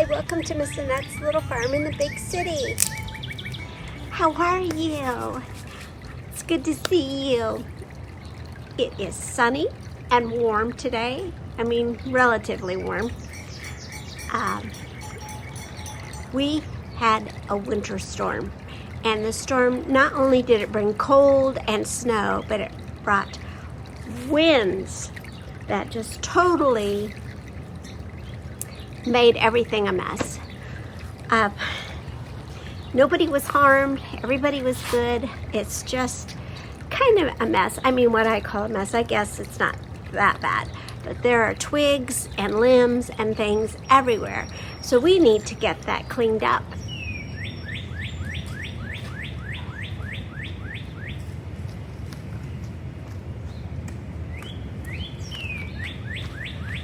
Hi, welcome to Miss Annette's little farm in the big city. How are you? It's good to see you. It is sunny and warm today. I mean, relatively warm. We had a winter storm, and the storm, not only did it bring cold and snow, but it brought winds that just totally made everything a mess. Nobody was harmed, everybody was good. It's just kind of a mess. I mean, what I call a mess, I guess it's not that bad, but there are twigs and limbs and things everywhere. So we need to get that cleaned up.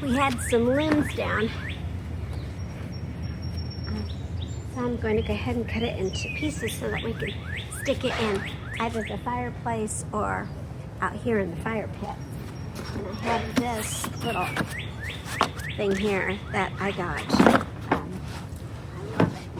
We had some limbs down. So I'm going to go ahead and cut it into pieces so that we can stick it in either the fireplace or out here in the fire pit. And I have this little thing here that I got. I love it.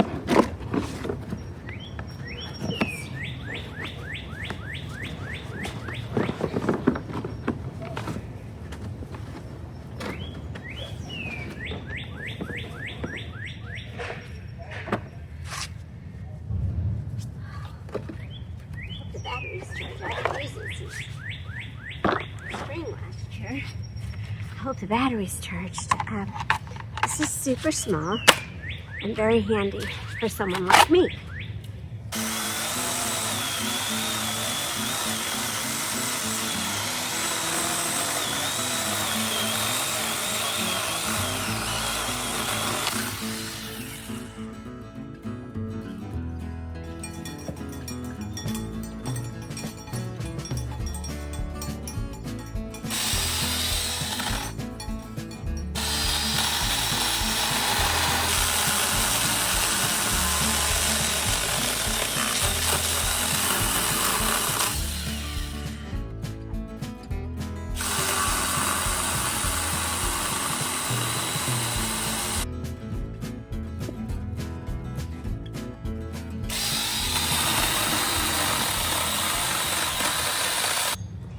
The batteries charged. I was using some spring last year. I hope the battery's charged. This is super small and very handy for someone like me.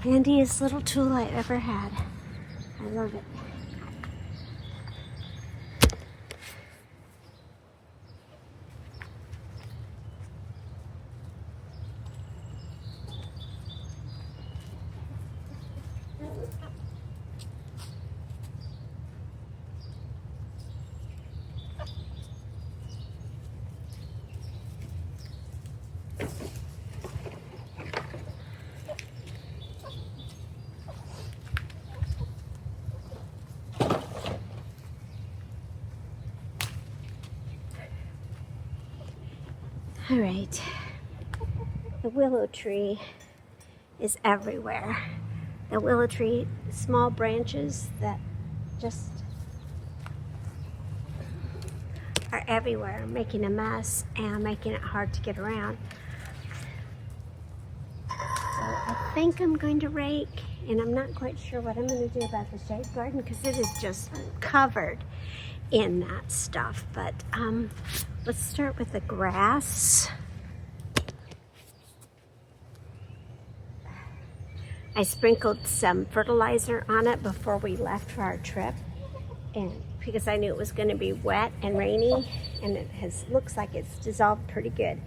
Handiest little tool I ever had. I love it. All right, the willow tree is everywhere. The willow tree, small branches that just are everywhere, making a mess and making it hard to get around. So I think I'm going to rake, and I'm not quite sure what I'm going to do about the shade garden because it is just covered in that stuff. But let's start with the grass. I sprinkled some fertilizer on it before we left for our trip, and because I knew it was going to be wet and rainy, and it looks like it's dissolved pretty good.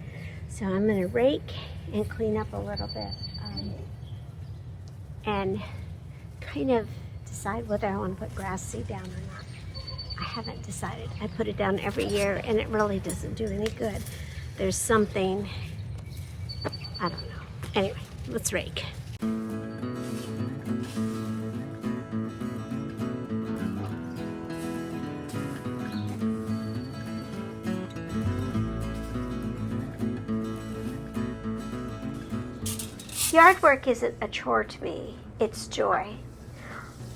So I'm going to rake and clean up a little bit, and kind of decide whether I want to put grass seed down or not. I haven't decided. I put it down every year and it really doesn't do any good. There's something, I don't know. Anyway, let's rake. Yard work isn't a chore to me, it's joy.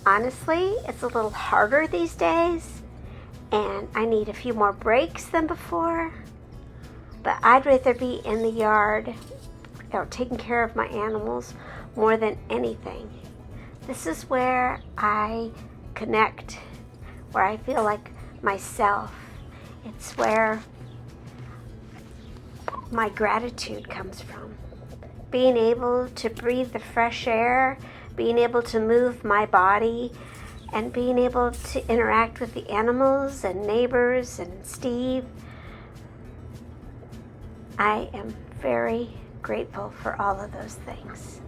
Honestly, it's a little harder these days, and I need a few more breaks than before, but I'd rather be in the yard or taking care of my animals more than anything. This is where I connect, where I feel like myself, It's where my gratitude comes from. Being able to breathe the fresh air, being able to move my body, and being able to interact with the animals and neighbors and Steve. I am very grateful for all of those things.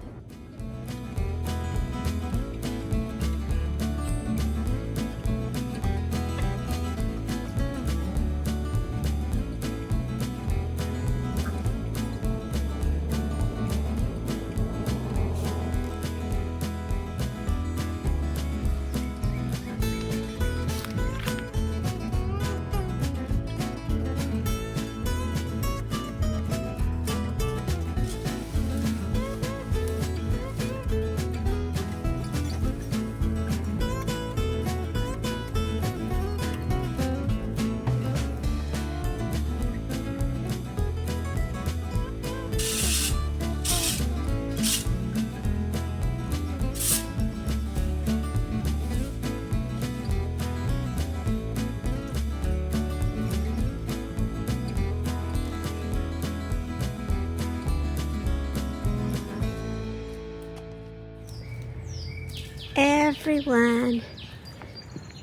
Everyone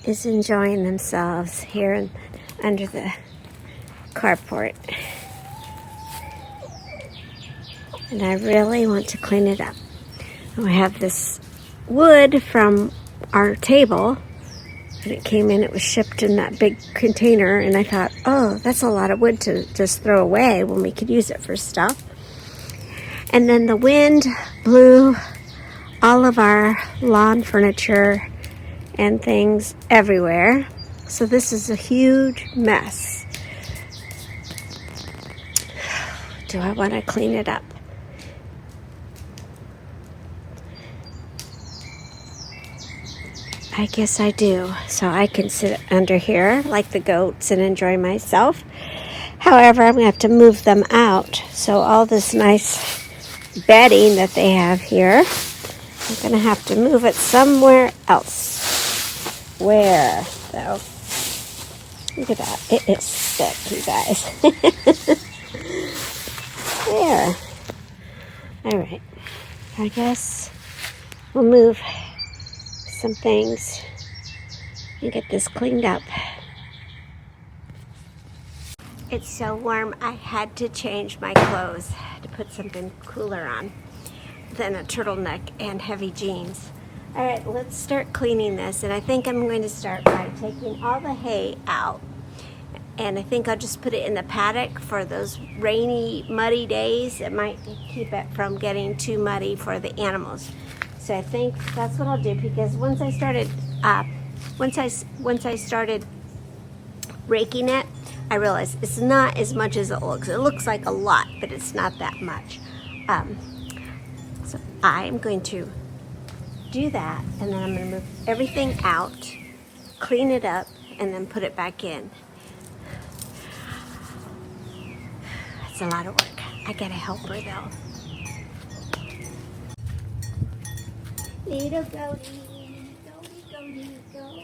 is enjoying themselves here under the carport. And I really want to clean it up. We have this wood from our table. And it came in, it was shipped in that big container. And I thought, oh, that's a lot of wood to just throw away when we could use it for stuff. And then the wind blew all of our lawn furniture and things everywhere. So this is a huge mess. Do I want to clean it up? I guess I do. So I can sit under here like the goats and enjoy myself. However, I'm going to have to move them out. So all this nice bedding that they have here, I'm going to have to move it somewhere else. Where, though? Look at that. It is thick, you guys. There. All right. I guess we'll move some things and get this cleaned up. It's so warm, I had to change my clothes to put something cooler on than a turtleneck and heavy jeans. All right, let's start cleaning this. And I think I'm going to start by taking all the hay out. And I think I'll just put it in the paddock for those rainy, muddy days. It might keep it from getting too muddy for the animals. So I think that's what I'll do, because once I started raking it, I realized it's not as much as it looks. It looks like a lot, but it's not that much. So I'm going to do that, and then I'm going to move everything out, clean it up, and then put it back in. It's a lot of work. I got a helper though. Little goatie, goatie, go.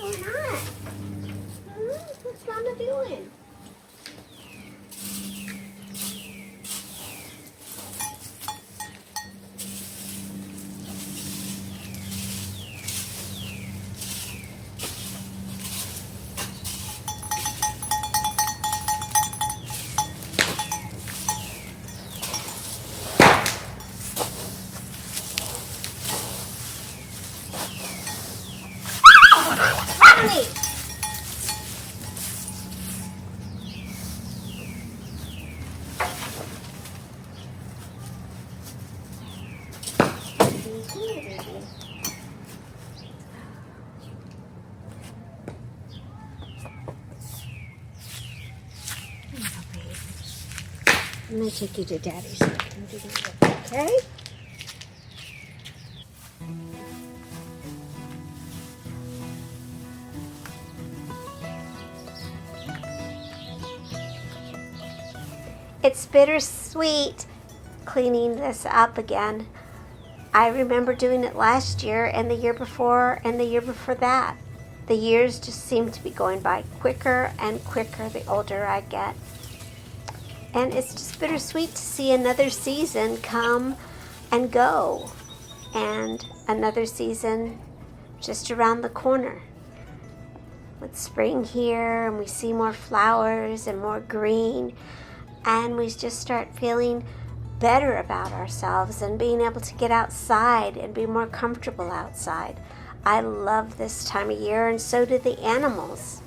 What's going on? What's Mama doing? I'm going to take you to Daddy's so I can do that, okay? It's bittersweet cleaning this up again. I remember doing it last year and the year before and the year before that. The years just seem to be going by quicker and quicker the older I get. And it's just bittersweet to see another season come and go. And another season just around the corner. With spring here and we see more flowers and more green. And we just start feeling better about ourselves and being able to get outside and be more comfortable outside. I love this time of year, and so do the animals.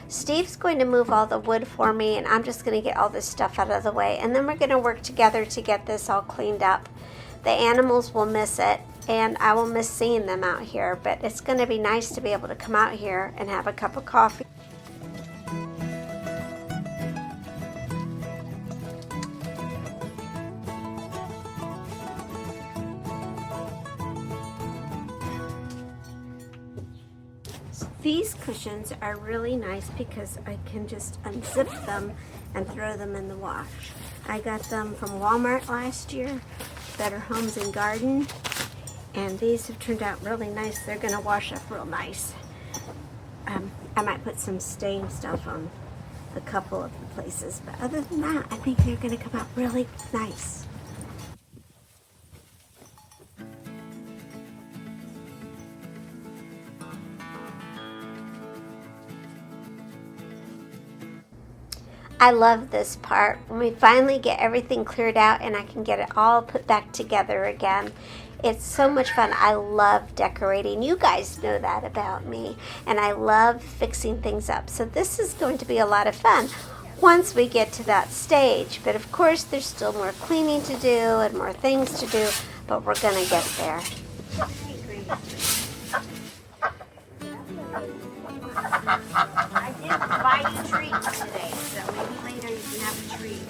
Steve's going to move all the wood for me, and I'm just going to get all this stuff out of the way, and then we're going to work together to get this all cleaned up. The animals will miss it, and I will miss seeing them out here, but it's going to be nice to be able to come out here and have a cup of coffee. These cushions are really nice because I can just unzip them and throw them in the wash. I got them from Walmart last year, Better Homes and Garden, and these have turned out really nice. They're going to wash up real nice. I might put some stain stuff on a couple of the places, but other than that, I think they're going to come out really nice. I love this part. When we finally get everything cleared out and I can get it all put back together again. It's so much fun. I love decorating. You guys know that about me. And I love fixing things up. So this is going to be a lot of fun once we get to that stage. But of course, there's still more cleaning to do and more things to do. But we're going to get there. I did buy you treats today, so maybe later you can have a treat.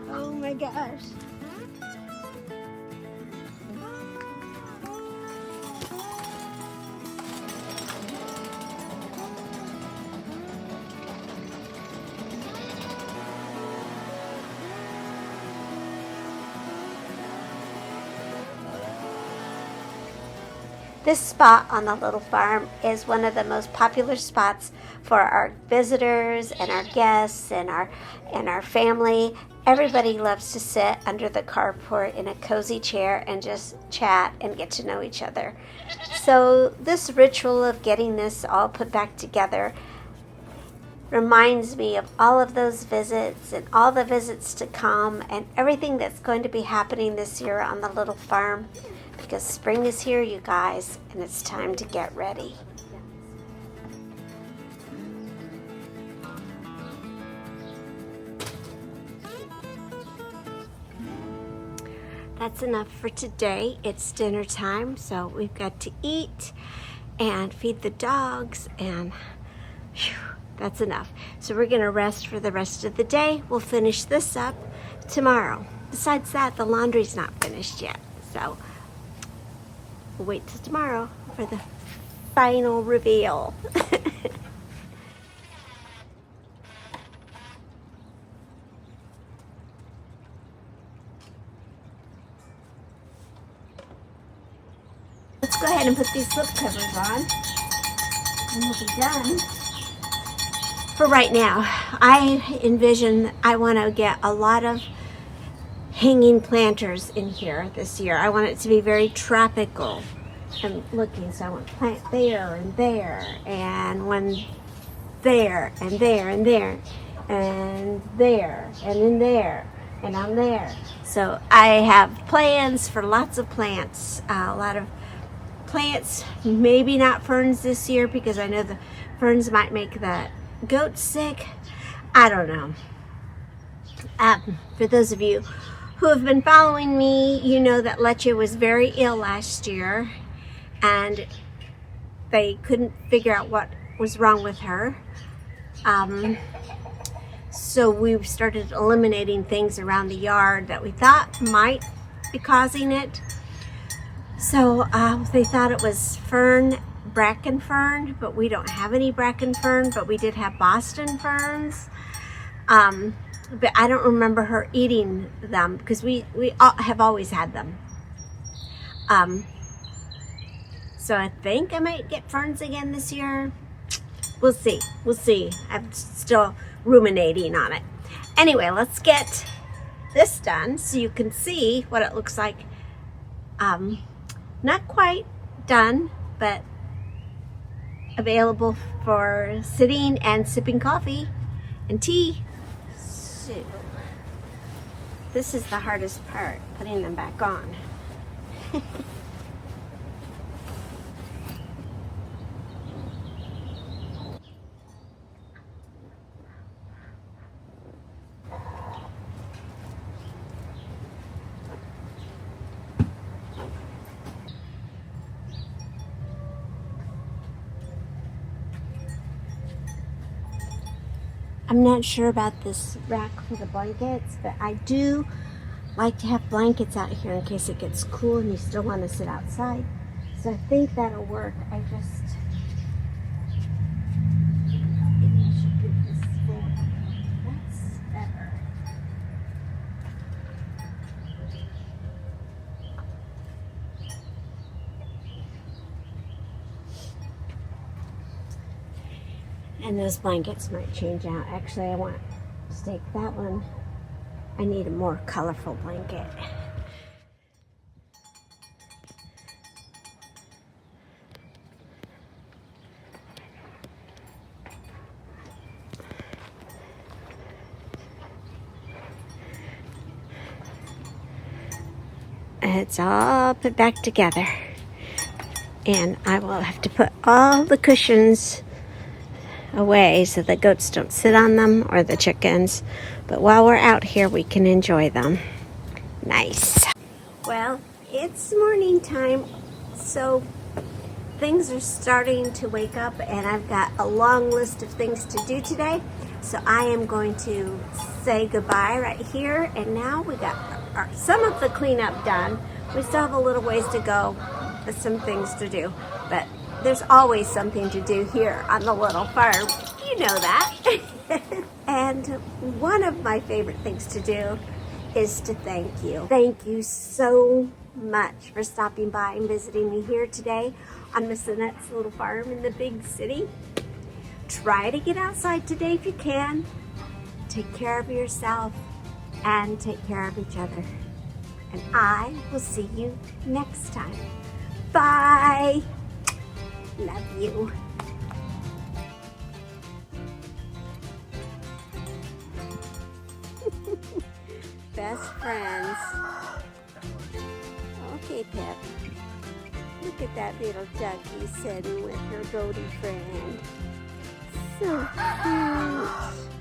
Oh my gosh. This spot on the little farm is one of the most popular spots for our visitors and our guests and our family. Everybody loves to sit under the carport in a cozy chair and just chat and get to know each other. So this ritual of getting this all put back together reminds me of all of those visits and all the visits to come and everything that's going to be happening this year on the little farm. Because spring is here, you guys, and it's time to get ready. That's enough for today. It's dinner time, so we've got to eat and feed the dogs, and whew, that's enough. So we're going to rest for the rest of the day. We'll finish this up tomorrow. Besides that, the laundry's not finished yet, so we'll wait till tomorrow for the final reveal. Let's go ahead and put these slip covers on and we'll be done for right now. I envision I want to get a lot of hanging planters in here this year. I want it to be very tropical. I'm looking, so I want to plant there and there, and one there and there and there and there and in there and on there. So I have plans for lots of plants, a lot of plants, maybe not ferns this year because I know the ferns might make the goats sick. I don't know. For those of you who have been following me, you know that Leche was very ill last year and they couldn't figure out what was wrong with her. So we started eliminating things around the yard that we thought might be causing it. So they thought it was bracken fern, but we don't have any bracken fern, but we did have Boston ferns. But I don't remember her eating them because we have always had them. So I think I might get ferns again this year. We'll see. We'll see. I'm still ruminating on it. Anyway, let's get this done so you can see what it looks like. Not quite done, but available for sitting and sipping coffee and tea. So, this is the hardest part, putting them back on. I'm not sure about this rack for the blankets, but I do like to have blankets out here in case it gets cool and you still want to sit outside. So I think that'll work. Maybe I should do this forward. That's better. And those blankets might change out. Actually, I want to take that one. I need a more colorful blanket. It's all put back together. And I will have to put all the cushions away so the goats don't sit on them or the chickens, but while we're out here we can enjoy them. Nice. Well, it's morning time, so things are starting to wake up and I've got a long list of things to do today, so I am going to say goodbye right here. And now we got some of the cleanup done. We still have a little ways to go with some things to do, but there's always something to do here on the little farm. You know that. And one of my favorite things to do is to thank you. Thank you so much for stopping by and visiting me here today on Miss Annette's little farm in the big city. Try to get outside today if you can. Take care of yourself and take care of each other. And I will see you next time. Bye. Love you. Best friends. Okay, Pip. Look at that little ducky sitting with her goaty friend. So cute.